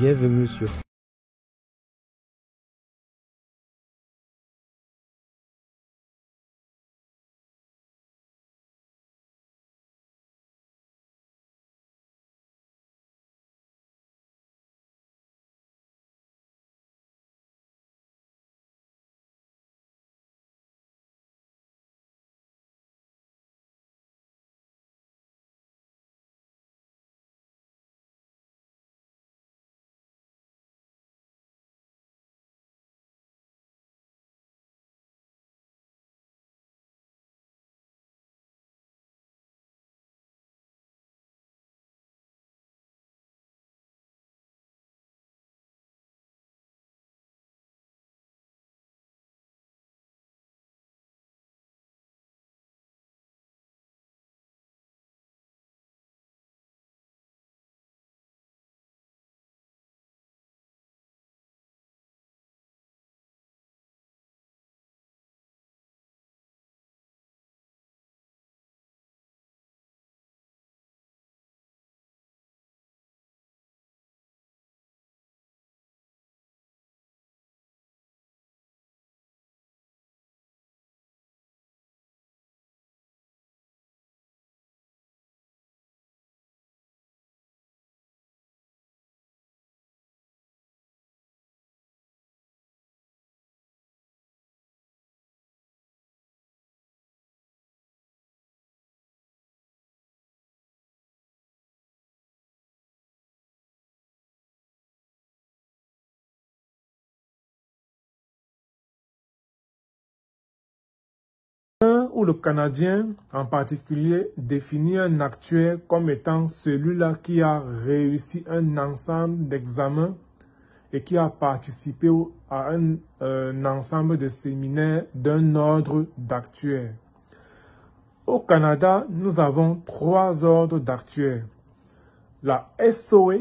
Bienvenue sur où le Canadien, en particulier, définit un actuaire comme étant celui-là qui a réussi un ensemble d'examens et qui a participé à un ensemble de séminaires d'un ordre d'actuaires. Au Canada, nous avons 3 ordres d'actuaires. La SOA,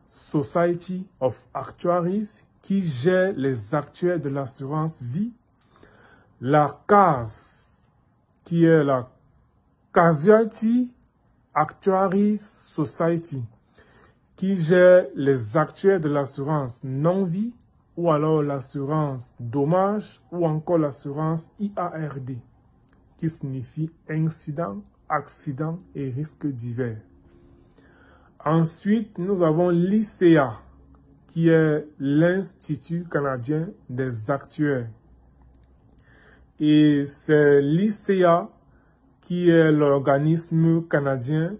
Society of Actuaries, qui gère les actuaires de l'assurance vie. La CAS, qui est la Casualty Actuaries Society, qui gère les actuaires de l'assurance non-vie, ou alors l'assurance dommage, ou encore l'assurance IARD, qui signifie incident, accident et risques divers. Ensuite, nous avons l'ICA, qui est l'Institut canadien des actuaires. Et c'est l'ICA qui est l'organisme canadien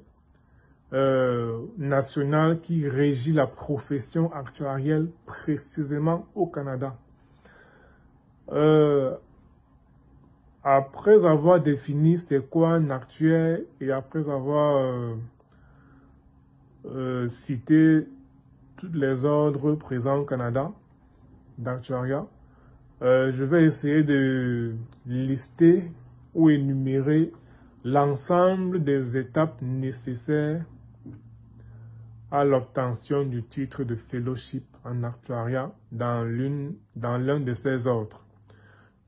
national qui régit la profession actuarielle précisément au Canada. Après avoir défini c'est quoi un actuaire et après avoir cité tous les ordres présents au Canada d'actuariat, je vais essayer de lister ou énumérer l'ensemble des étapes nécessaires à l'obtention du titre de fellowship en actuariat dans l'un de ces ordres.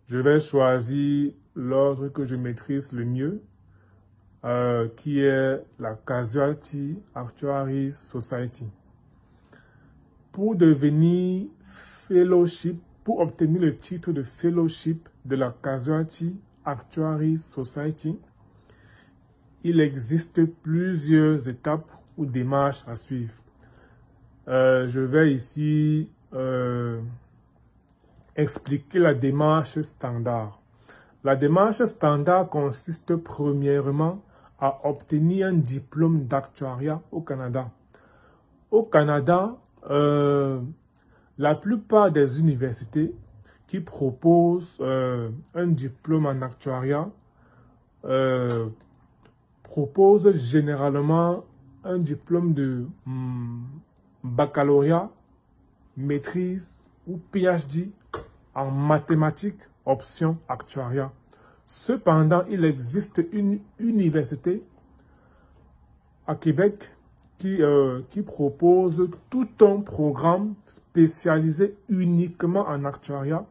Je vais choisir l'ordre que je maîtrise le mieux, qui est la Casualty Actuaries Society. Pour devenir fellowship, pour obtenir le titre de fellowship de la Casualty Actuaries Society, il existe plusieurs étapes ou démarches à suivre. Je vais ici expliquer la démarche standard. La démarche standard consiste premièrement à obtenir un diplôme d'actuariat au Canada. Au Canada, la plupart des universités qui proposent un diplôme en actuariat proposent généralement un diplôme de baccalauréat, maîtrise ou PhD en mathématiques, option actuariat. Cependant, il existe une université à Québec qui propose tout un programme spécialisé uniquement en actuariat.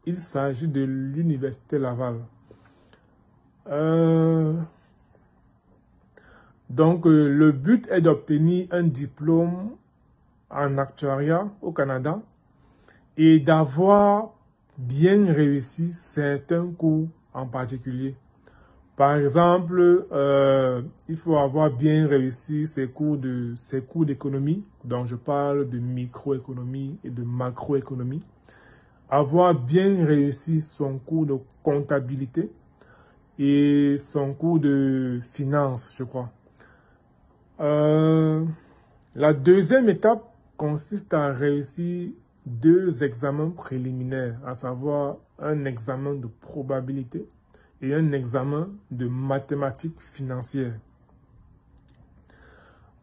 Il s'agit de l'Université Laval. Donc, le but est d'obtenir un diplôme en actuariat au Canada et d'avoir bien réussi certains cours en particulier. Par exemple, il faut avoir bien réussi ces cours d'économie, dont je parle de microéconomie et de macroéconomie. Avoir bien réussi son cours de comptabilité et son cours de finance, je crois. La deuxième étape consiste à réussir 2 examens préliminaires, à savoir un examen de probabilité et un examen de mathématiques financières.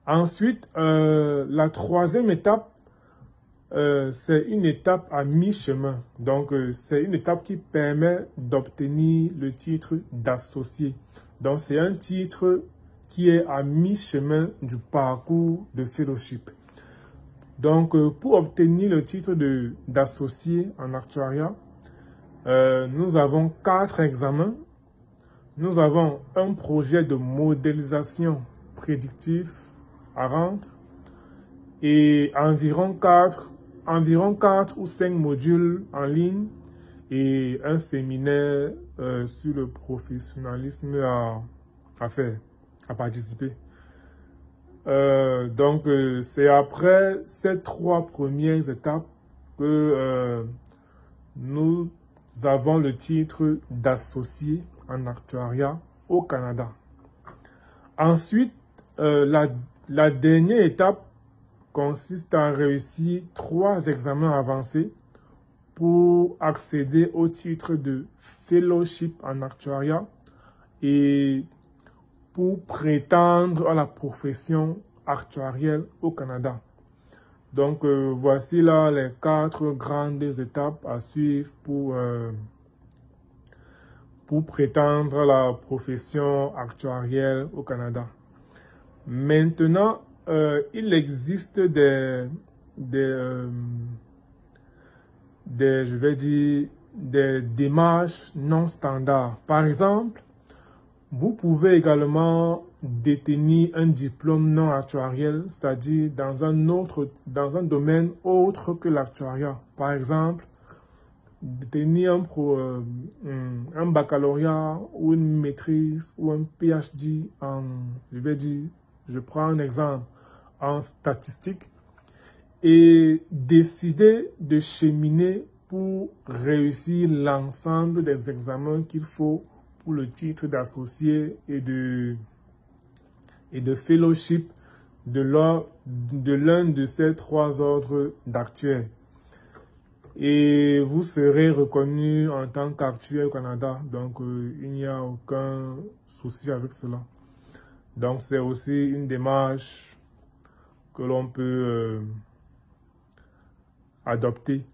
Ensuite, la troisième étape, c'est une étape à mi-chemin. Donc, c'est une étape qui permet d'obtenir le titre d'associé. Donc, c'est un titre qui est à mi-chemin du parcours de fellowship. Donc, pour obtenir le titre d'associé en actuariat, nous avons 4 examens. Nous avons un projet de modélisation prédictive à rendre et environ 4 ou 5 modules en ligne et un séminaire sur le professionnalisme à faire, à participer. Donc, c'est après ces 3 premières étapes que nous avons le titre d'associé en actuariat au Canada. Ensuite, la dernière étape consiste à réussir 3 examens avancés pour accéder au titre de fellowship en actuariat et pour prétendre à la profession actuarielle au Canada. Donc, voici là les 4 grandes étapes à suivre pour prétendre à la profession actuarielle au Canada. Maintenant, il existe des démarches non standards. Par exemple, vous pouvez également détenir un diplôme non actuariel, c'est-à-dire dans un domaine autre que l'actuariat. Par exemple, détenir un baccalauréat ou une maîtrise ou un PhD je prends un exemple, en statistique et décider de cheminer pour réussir l'ensemble des examens qu'il faut pour le titre d'associé et de fellowship de l'un de ces 3 ordres d'actuaires. Et vous serez reconnu en tant qu'actuaire au Canada. Donc, il n'y a aucun souci avec cela. Donc, c'est aussi une démarche que l'on peut adopter.